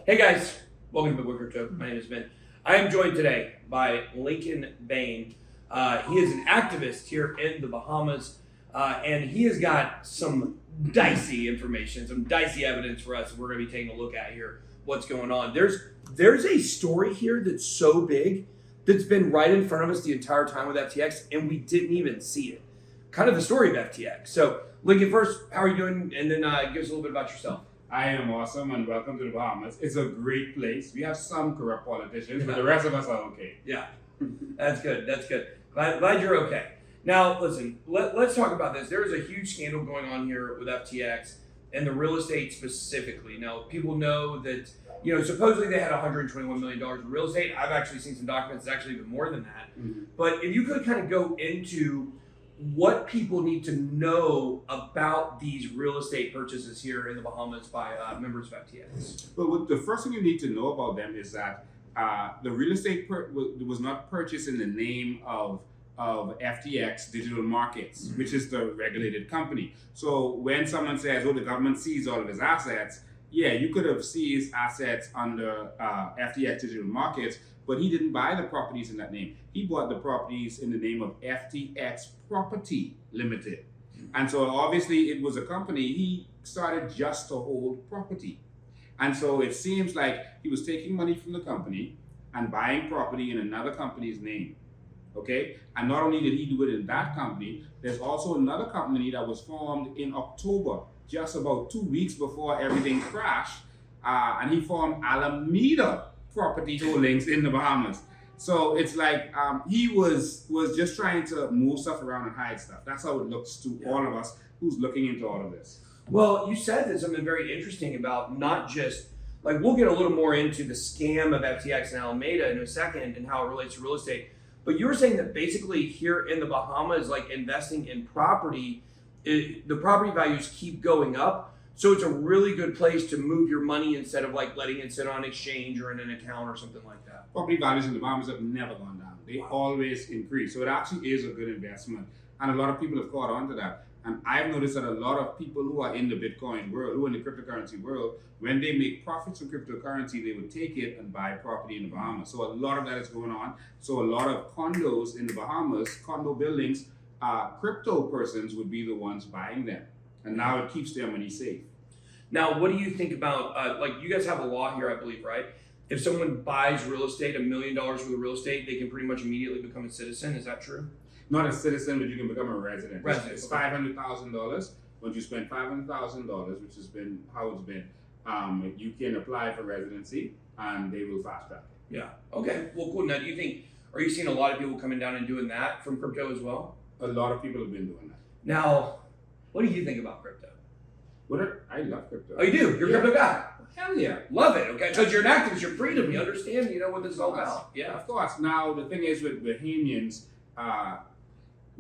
Hey guys, welcome to BitBoy Crypto. My name is Ben. I am joined today by Lincoln Bain. He is an activist here in the Bahamas, and he has got some dicey information, some dicey evidence for us. We're going to be taking a look at here what's going on. There's a story here that's so big that's been right in front of us the entire time with FTX, and we didn't even see it. Kind of the story of FTX. So, Lincoln, first, how are you doing? And then give us a little bit about yourself. I am awesome and welcome to the Bahamas. It's a great place. We have some corrupt politicians, but the rest of us are okay. Yeah, that's good. That's good. Glad you're okay. Now, listen, let's talk about this. There is a huge scandal going on here with FTX and the real estate specifically. Now, people know that, supposedly they had $121 million in real estate. I've actually seen some documents, it's actually even more than that. Mm-hmm. But if you could kind of go into what people need to know about these real estate purchases here in the Bahamas by members of FTX. But the first thing you need to know about them is that the real estate was not purchased in the name of FTX Digital Markets, mm-hmm. which is the regulated company. So when someone says, oh, the government seized all of his assets, yeah, you could have seized assets under FTX Digital Markets, but he didn't buy the properties in that name. He bought the properties in the name of FTX Property Limited. And so obviously it was a company, he started just to hold property. And so it seems like he was taking money from the company and buying property in another company's name. Okay? And not only did he do it in that company, there's also another company that was formed in October, just about 2 weeks before everything crashed. And he formed Alameda Property Holdings in the Bahamas. So it's like he was just trying to move stuff around and hide stuff. That's how it looks to all of us who's looking into all of this. Well, you said that something very interesting about not just, like, we'll get a little more into the scam of FTX and Alameda in a second and how it relates to real estate. But you were saying that basically here in the Bahamas, like investing in property, the property values keep going up. So it's a really good place to move your money instead of like letting it sit on exchange or in an account or something like that. Property values in the Bahamas have never gone down. They always increase. So it actually is a good investment. And a lot of people have caught on to that. And I've noticed that a lot of people who are in the Bitcoin world, who are in the cryptocurrency world, when they make profits from cryptocurrency, they would take it and buy property in the Bahamas. So a lot of that is going on. So a lot of condos in the Bahamas, condo buildings, crypto persons would be the ones buying them. And now it keeps their money safe. Now, what do you think about, like, you guys have a law here, I believe, right? If someone buys real estate, $1 million worth of real estate, they can pretty much immediately become a citizen. Is that true? Not a citizen, but you can become a resident. It's okay. $500,000. Once you spend $500,000, which has been how it's been, you can apply for residency, and they will fast track it. Yeah. Okay. Well, cool. Now, are you seeing a lot of people coming down and doing that from crypto as well? A lot of people have been doing that. Now, what do you think about crypto? I love crypto. Oh, you do? You're a crypto guy? Hell yeah. Love it, okay? Because you're an activist, you're freedom, you understand, what this is all about. Yeah, of course. Now, the thing is with Bahamians,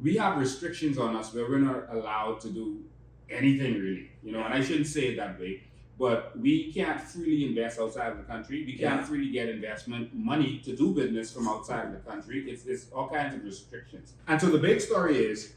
we have restrictions on us where we're not allowed to do anything really, and I shouldn't say it that way, but we can't freely invest outside of the country. We can't freely get investment money to do business from outside of the country. It's all kinds of restrictions. And so the big story is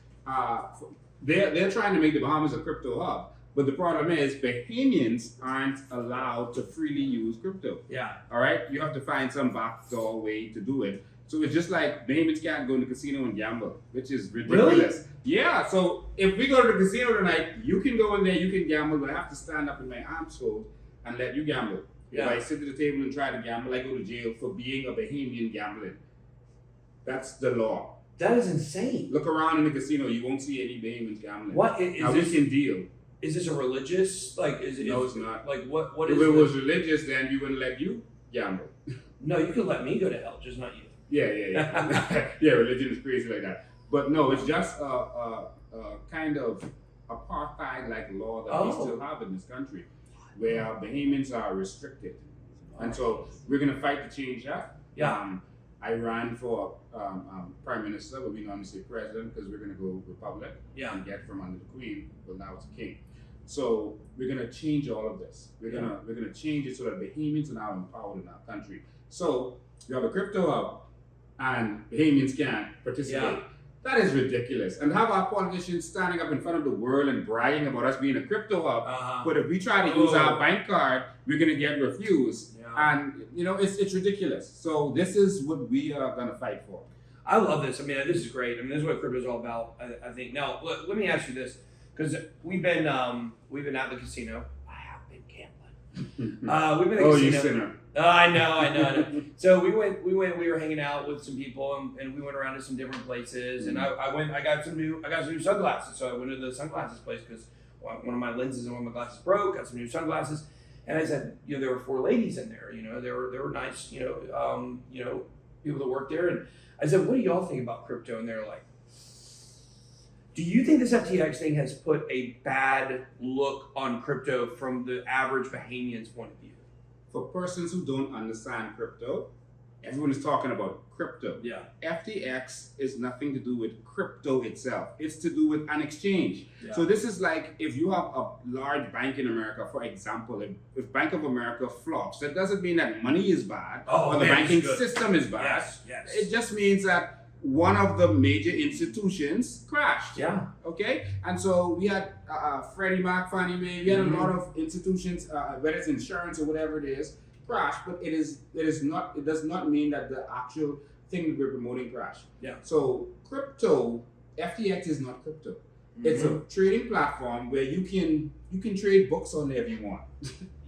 they're trying to make the Bahamas a crypto hub. But the problem is Bahamians aren't allowed to freely use crypto. Yeah. All right? You have to find some backdoor way to do it. So it's just like Bahamians can't go in the casino and gamble, which is ridiculous. Really? Yeah. So if we go to the casino tonight, you can go in there, you can gamble, but I have to stand up in my arms fold and let you gamble. Yeah. If I sit at the table and try to gamble, I go to jail for being a Bahamian gambling. That's the law. That is insane. Look around in the casino, you won't see any Bahamians gambling. What is now this? We can deal. Is this a religious, No, it's not. Like, what is If it was religious, then we wouldn't let you gamble. No, you can let me go to hell, just not you. Yeah. Yeah, religion is crazy like that. But no, it's just a kind of apartheid-like law that we still have in this country, where Bahamians are restricted. And so we're going to fight to change that. Yeah. I ran for prime minister, but we normally say president because we're going to go republic and get from under the queen, but now it's a king. So we're going to change all of this. We're going to change it so that Bahamians are now empowered in our country. So you have a crypto hub, and Bahamians can't participate. Yeah. That is ridiculous. And have our politicians standing up in front of the world and bragging about us being a crypto hub. But if we try to use our bank card, we're going to get refused. Yeah. And it's ridiculous. So this is what we are going to fight for. I love this. I mean, this is great. I mean, this is what crypto is all about. I think. Now, let me ask you this, because we've been at the casino. I have been gambling. We've been at the casino. You sinner. I know. So we were hanging out with some people, and we went around to some different places. And I got some new sunglasses. So I went to the sunglasses place because one of my lenses and one of my glasses broke. Got some new sunglasses, and I said, there were 4 ladies in there. They were nice. People that worked there, and I said, what do y'all think about crypto? And they're like, do you think this FTX thing has put a bad look on crypto from the average Bahamian's point of view? For persons who don't understand crypto, everyone is talking about crypto. Yeah. FTX is nothing to do with crypto itself. It's to do with an exchange. Yeah. So this is like if you have a large bank in America, for example, if Bank of America flops, that doesn't mean that money is bad or the banking system is bad. Yes. It just means that one of the major institutions crashed. Yeah. Okay? And so we had Freddie Mac, Fannie Mae, we had a lot of institutions, whether it's insurance or whatever it is, crash, but it does not mean that the actual thing that we're promoting crashed. Yeah. So crypto, FTX is not crypto. It's a trading platform where you can trade books on there if you want.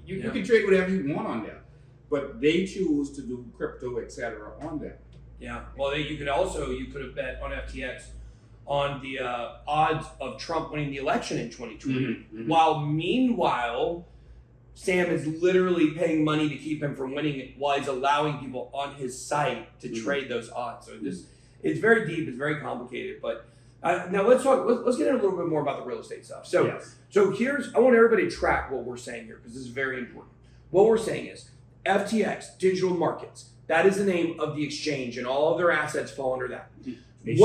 You can trade whatever you want on there. But they choose to do crypto, etc. on there. Yeah. Well, you could have bet on FTX on the odds of Trump winning the election in 2020, while meanwhile Sam is literally paying money to keep him from winning it, while he's allowing people on his site to trade those odds. So it's very deep, it's very complicated. But now let's get into a little bit more about the real estate stuff. So I want everybody to track what we're saying here, because this is very important. What we're saying is FTX, digital markets. That is the name of the exchange, and all of their assets fall under that. They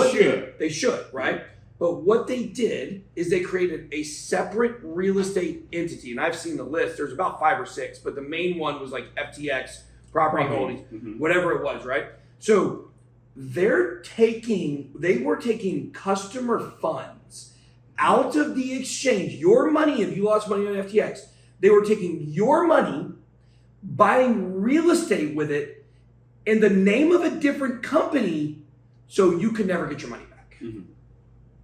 should, right? But what they did is they created a separate real estate entity, and I've seen the list. There's about 5 or 6, but the main one was like FTX, Property Holdings, whatever it was, right? So they were taking customer funds out of the exchange. Your money, if you lost money on FTX, they were taking your money, buying real estate with it, in the name of a different company, so you could never get your money back.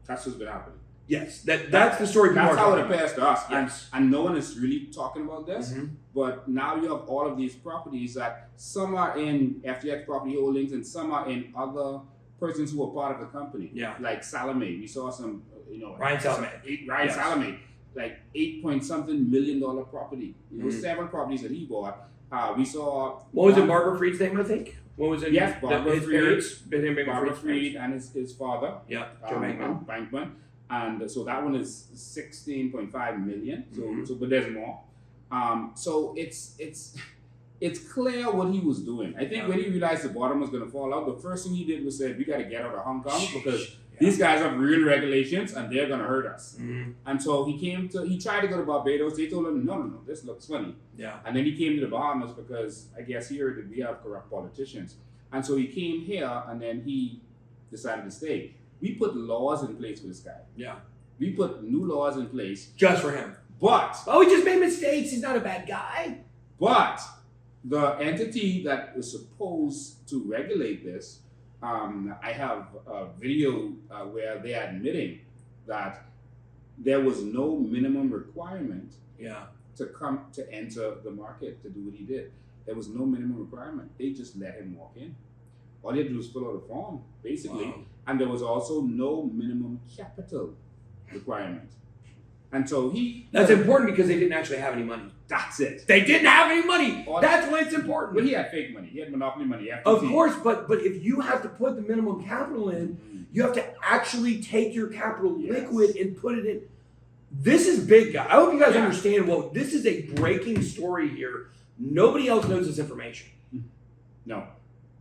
That's what's been happening. Yes, that's the story. That's how it appears to us. Yes. And no one is really talking about this. But now you have all of these properties that some are in FTX Property Holdings and some are in other persons who are part of the company. Yeah. Like Salome. We saw some, Ryan Salome. Salome, like $8-point-something million property. 7 properties that he bought. We saw. What was it? Barbara Fried's name, I think. What was it? Yes, Barbara Fried. Barbara Fried and his father. Yeah, Joe Bankman. And so that one is 16.5 million. So but there's more. So it's clear what he was doing. I think when he realized the bottom was going to fall out, the first thing he did was say, we got to get out of Hong Kong because these guys have real regulations and they're going to hurt us. And so he tried to go to Barbados. They told him, no, this looks funny. Yeah. And then he came to the Bahamas because I guess he heard that we have corrupt politicians. And so he came here and then he decided to stay. We put laws in place for this guy. Yeah. We put new laws in place. Just for him. But. Oh, he just made mistakes. He's not a bad guy. But the entity that was supposed to regulate this, I have a video where they're admitting that there was no minimum requirement to enter the market to do what he did. There was no minimum requirement. They just let him walk in. All he had to do was fill out a form, basically. Wow. And there was also no minimum capital requirement. And so that's important because they didn't actually have any money. That's it. They didn't have any money. That's why it's important. But he had fake money. He had monopoly money. FTT. Of course, but if you have to put the minimum capital in, you have to actually take your capital liquid and put it in. This is big, guys. I hope you guys understand. Well, this is a breaking story here. Nobody else knows this information. No.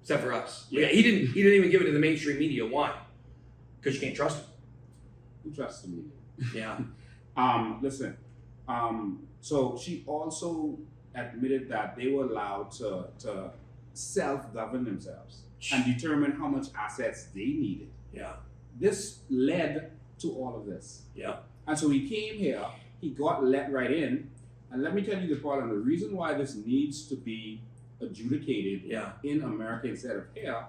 Except for us. Yeah. He didn't even give it to the mainstream media. Why? Because you can't trust him. Who trusts the media? Yeah. Listen. So she also admitted that they were allowed to self-govern themselves and determine how much assets they needed. Yeah. This led to all of this. Yeah. And so he came here, he got let right in, and let me tell you the part, and the reason why this needs to be adjudicated Yeah. in America instead of here.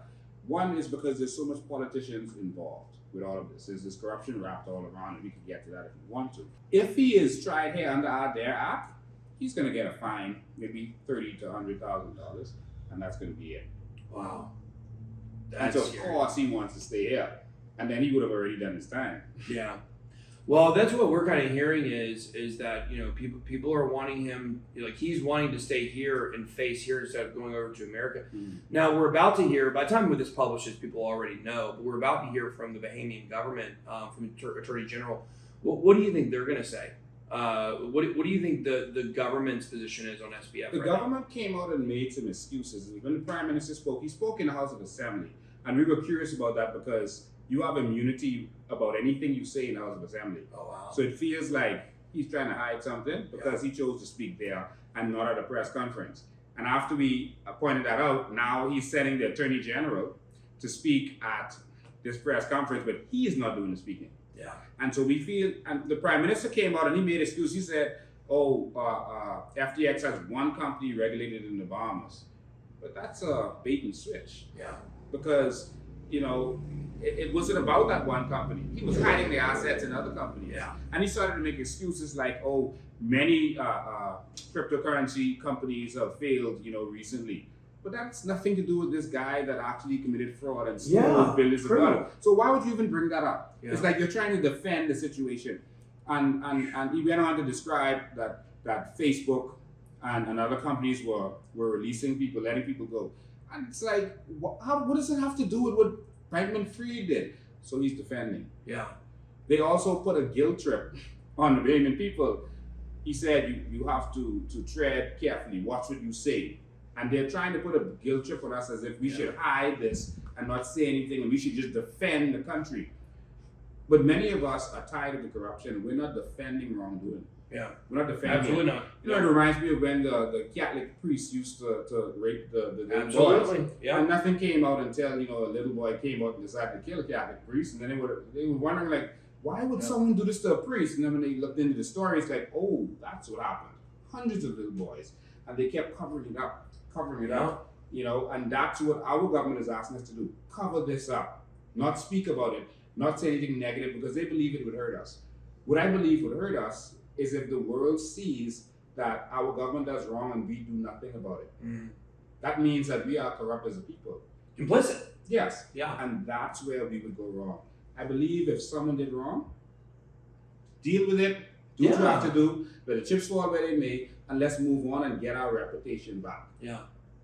One is because there's so much politicians involved with all of this. There's this corruption wrapped all around, and we can get to that if you want to. If he is tried here under our Dare Act, he's going to get a fine, maybe $30,000 to $100,000, and that's going to be it. Wow. And so, of course, he wants to stay here, and then he would have already done his time. Yeah. Well, that's what we're kind of hearing is that people are wanting him, like he's wanting to stay here and face here instead of going over to America. Mm-hmm. Now we're about to hear, by the time this publishes, people already know, but we're about to hear from the Bahamian government, from Attorney General. What do you think they're going to say? What do you think the government's position is on SBF? The government came out and made some excuses. When the Prime Minister spoke, he spoke in the House of Assembly, and we were curious about that because you have immunity about anything you say in the House of Assembly. Oh, wow. So it feels like he's trying to hide something because he chose to speak there and not at a press conference. And after we pointed that out, now he's sending the Attorney General to speak at this press conference, but he is not doing the speaking. Yeah. And so we feel, and the Prime Minister came out and he made an excuse. He said, FTX has one company regulated in the Bahamas. But that's a bait and switch. Yeah. Because, it wasn't about that one company. He was hiding the assets in other companies. Yeah. And he started to make excuses like, many cryptocurrency companies have failed, recently. But that's nothing to do with this guy that actually committed fraud and stole billions of dollars. So why would you even bring that up? Yeah. It's like you're trying to defend the situation. And he went on to describe that Facebook and other companies were releasing people, letting people go. And it's like, what does it have to do with what Bankman-Fried did? So he's defending. Yeah. They also put a guilt trip on the Bahamian people. He said you have to tread carefully, watch what you say. And they're trying to put a guilt trip on us as if we should hide this and not say anything and we should just defend the country. But many of us are tired of the corruption. We're not defending wrongdoing. Yeah. We're not defending Absolutely not. It reminds me of when the Catholic priests used to rape the Absolutely. boys. Yeah. And nothing came out until, a little boy came out and decided to kill a Catholic priest. And then they were wondering, like, why would someone do this to a priest? And then when they looked into the story, it's like, oh, that's what happened. Hundreds of little boys. And they kept covering it up, and that's what our government is asking us to do. Cover this up. Not speak about it. Not say anything negative because they believe it would hurt us. What I believe would hurt us is if the world sees that our government does wrong and we do nothing about it. Mm. That means that we are corrupt as a people. Implicit. Yes. Yeah. And that's where we would go wrong. I believe if someone did wrong, deal with it, do what you have to do, let the chips fall where they may, and let's move on and get our reputation back. Yeah.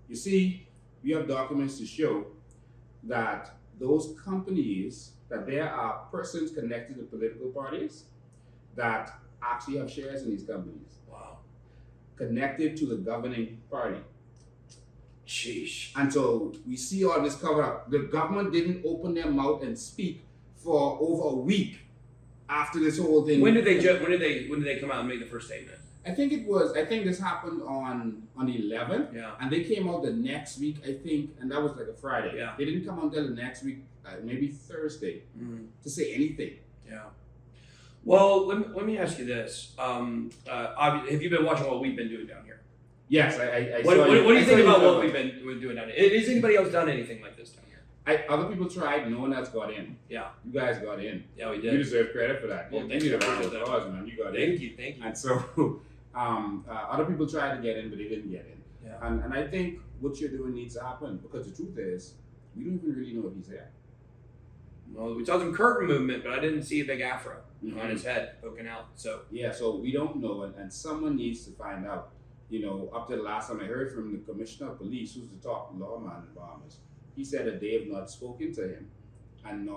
You see, we have documents to show that those companies, that there are persons connected to political parties that actually have shares in these companies. Wow. Connected to the governing party. Sheesh. And so we see all this cover up. The government didn't open their mouth and speak for over a week after this whole thing. When did they come out and make the first statement? I think this happened on the 11th. Yeah. And they came out the next week, I think, and that was like a Friday. Yeah. They didn't come out until the next week, maybe Thursday, to say anything. Yeah. Well, let me ask you this. Have you been watching what we've been doing down here? Yes, I what do you think about what we've been doing down here? Has anybody else done anything like this down here? Other people tried, no one else got in. Yeah. You guys got in. Yeah, we did. You deserve credit for that. Well, thank you. Man. You got in. Thank you. And so other people tried to get in, but they didn't get in. Yeah. And I think what you're doing needs to happen because the truth is, we don't even really know if he's there. Well, we saw some curtain movement, but I didn't see a big afro on his head poking out. So yeah, so we don't know, and someone needs to find out. Up to the last time I heard from the Commissioner of Police, who's the top lawman in Bahamas, he said that they have not spoken to him and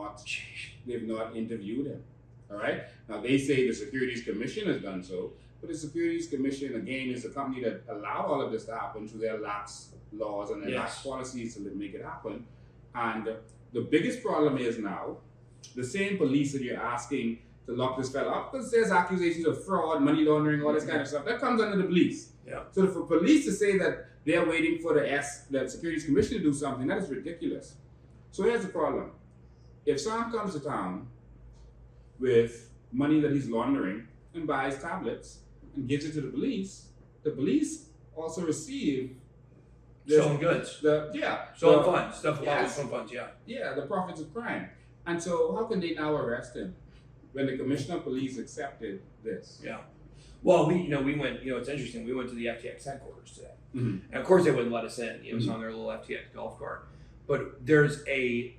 they've not interviewed him. All right. Now they say the Securities Commission has done so, but the Securities Commission again is a company that allowed all of this to happen through their lax laws and their lax policies to make it happen. And the biggest problem is now the same police that you're asking to lock this fella up because there's accusations of fraud, money laundering, all this kind of stuff. That comes under the police. Yeah. So for police to say that they're waiting for the Securities Commission to do something, that is ridiculous. So here's the problem. If someone comes to town with money that he's laundering and buys tablets and gives it to the police also receive Selling goods. Selling funds. Stuff about some funds, Yeah, the profits of crime. And so how can they now arrest him when the commissioner of police accepted this? Yeah. Well, we went, it's interesting. We went to the FTX headquarters today. Mm-hmm. And of course they wouldn't let us in. It was on their little FTX golf cart. But there's a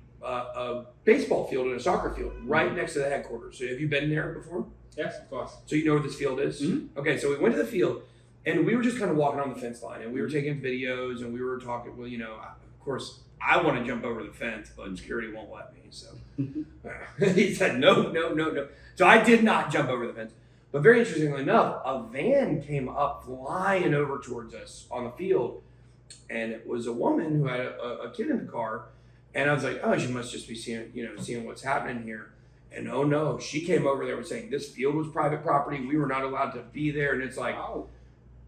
baseball field and a soccer field right next to the headquarters. So have you been there before? Yes, of course. So you know where this field is? Mm-hmm. Okay, so we went to the field and we were just kind of walking on the fence line and we were taking videos and we were talking, well, of course I want to jump over the fence, but security won't let me. So he said, no. So I did not jump over the fence. But very interestingly enough, a van came up flying over towards us on the field. And it was a woman who had a kid in the car. And I was like, oh, she must just be seeing what's happening here. And oh no, she came over there and saying this field was private property. We were not allowed to be there. And it's like,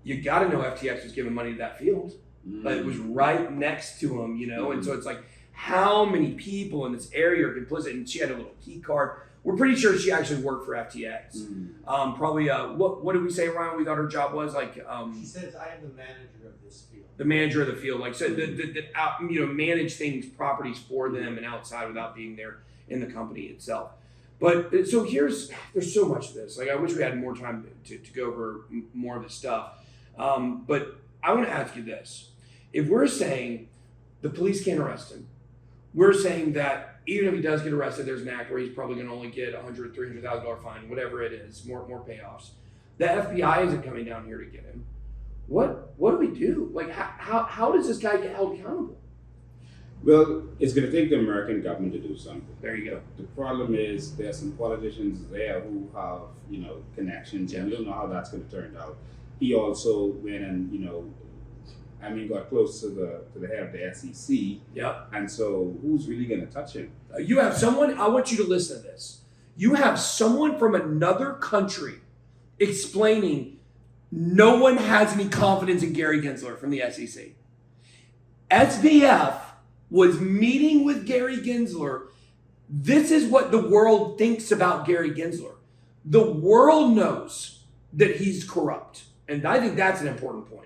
you got to know FTX was giving money to that field. But it was right next to him, And so it's like, how many people in this area are complicit? And she had a little key card. We're pretty sure she actually worked for FTX. Probably, what did we say, Ryan? We thought her job was like. She says, I am the manager of this field. The manager of the field, like so, manage things, properties for them and outside without being there in the company itself. But so there's so much of this. Like I wish we had more time to go over more of this stuff. But I want to ask you this: if we're saying the police can't arrest him, we're saying that even if he does get arrested, there's an act where he's probably going to only get $100,000, $300,000 fine, whatever it is, more payoffs. The FBI isn't coming down here to get him. What do we do? Like, how does this guy get held accountable? Well, it's going to take the American government to do something. There you go. The problem is there's some politicians there who have, connections, and we don't know how that's going to turn out. He also went and, got close to the head of the SEC. Yeah. And so who's really going to touch him? You have someone, I want you to listen to this. You have someone from another country explaining no one has any confidence in Gary Gensler from the SEC. SBF was meeting with Gary Gensler. This is what the world thinks about Gary Gensler. The world knows that he's corrupt. And I think that's an important point.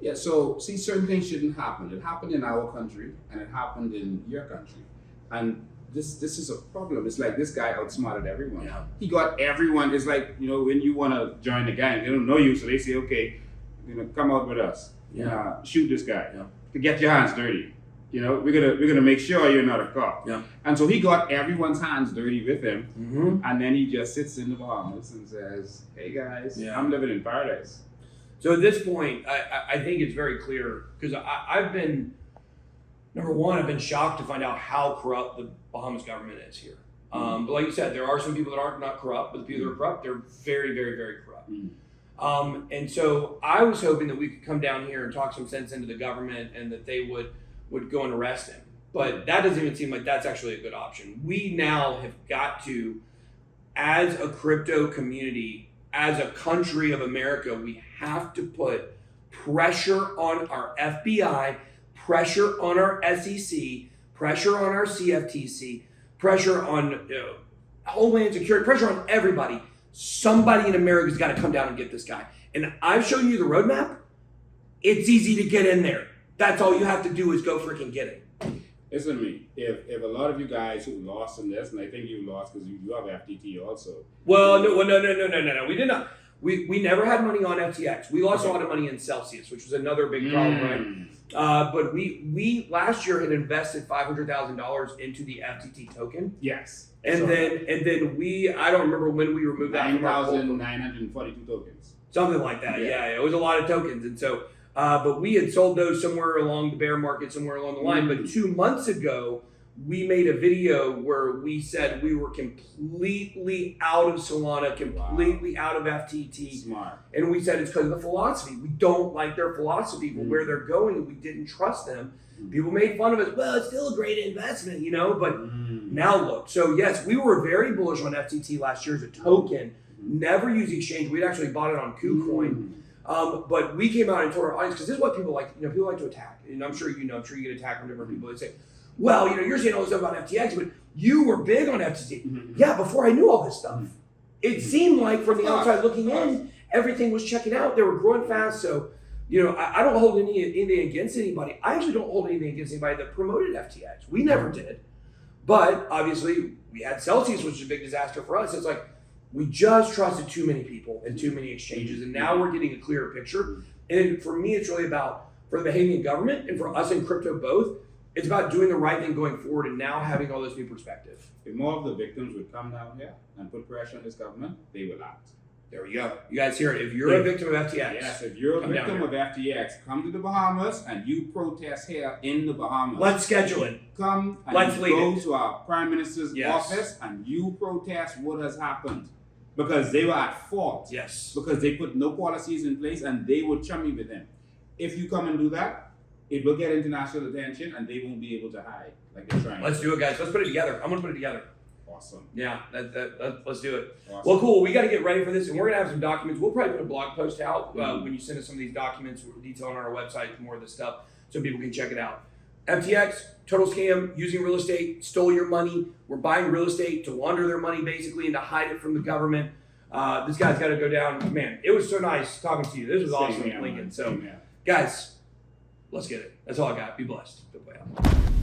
Yeah, so see, certain things shouldn't happen. It happened in our country and it happened in your country. And this is a problem. It's like this guy outsmarted everyone. Yeah. He got everyone. It's like, when you want to join the gang, they don't know you, so they say, okay, come out with us. Yeah. Shoot this guy. Yeah. To get your hands dirty. We're gonna make sure you're not a cop. Yeah. And so he got everyone's hands dirty with him. Mm-hmm. And then he just sits in the Bahamas and says, hey guys, I'm living in paradise. So at this point, I think it's very clear because I've been, number one, I've been shocked to find out how corrupt the Bahamas government is here. But like you said, there are some people that aren't not corrupt, but the people that are corrupt, they're very, very, very corrupt. And so I was hoping that we could come down here and talk some sense into the government and that they would go and arrest him. But that doesn't even seem like that's actually a good option. We now have got to, as a crypto community, as a country of America, we have to put pressure on our FBI, pressure on our SEC, pressure on our CFTC, pressure on Homeland Security, pressure on everybody. Somebody in America's got to come down and get this guy. And I've shown you the roadmap. It's easy to get in there. That's all you have to do is go freaking get it. Listen to me. If a lot of you guys who lost in this, and I think you lost because you have FTT also. Well, no. We did not. We never had money on FTX. We lost a lot of money in Celsius, which was another big problem, right? But we last year had invested $500,000 into the FTT token. Yes. And then I don't remember when we removed that. 9,942 tokens. Something like that. Yeah, it was a lot of tokens, and so. But we had sold those somewhere along the bear market, somewhere along the line. But 2 months ago, we made a video where we said we were completely out of Solana, completely out of FTT. Smart. And we said it's because of the philosophy. We don't like their philosophy, but where they're going, and we didn't trust them. People made fun of us. Well, it's still a great investment, But now look. So yes, we were very bullish on FTT last year as a token. Never used the exchange. We'd actually bought it on KuCoin. But we came out and told our audience, because this is what people like, people like to attack. And I'm sure you get attacked from different people. They say, well, you're saying all this stuff about FTX, but you were big on FTT. Yeah, before I knew all this stuff. It seemed like from the outside looking in, everything was checking out. They were growing fast. So I don't hold anything against anybody. I actually don't hold anything against anybody that promoted FTX. We never did. But obviously, we had Celsius, which is a big disaster for us. It's like we just trusted too many people and too many exchanges, and now we're getting a clearer picture. And for me, it's really about, for the Bahamian government and for us in crypto both, it's about doing the right thing going forward and now having all this new perspective. If more of the victims would come down here and put pressure on this government, they will act. There we go. You guys hear it. If you're a victim of FTX, yes, if you're a victim of FTX, come to the Bahamas and you protest here in the Bahamas. Let's schedule it. Come and Let's go to our Prime Minister's office and you protest what has happened. Because they were at fault. Yes. Because they put no policies in place and they were chummy with them. If you come and do that, it will get international attention and they won't be able to hide like they're trying. Let's do it, guys. Let's put it together. I'm going to put it together. Awesome. Yeah, let's do it. Awesome. Well, cool. We got to get ready for this, and we're going to have some documents. We'll probably put a blog post out when you send us some of these documents. We're detailing on our website more of this stuff so people can check it out. FTX, total scam, using real estate, stole your money. We're buying real estate to launder their money basically and to hide it from the government. This guy's got to go down. Man, it was so nice talking to you. This was awesome, Lincoln. So, guys, let's get it. That's all I got. Be blessed. BitBoy out.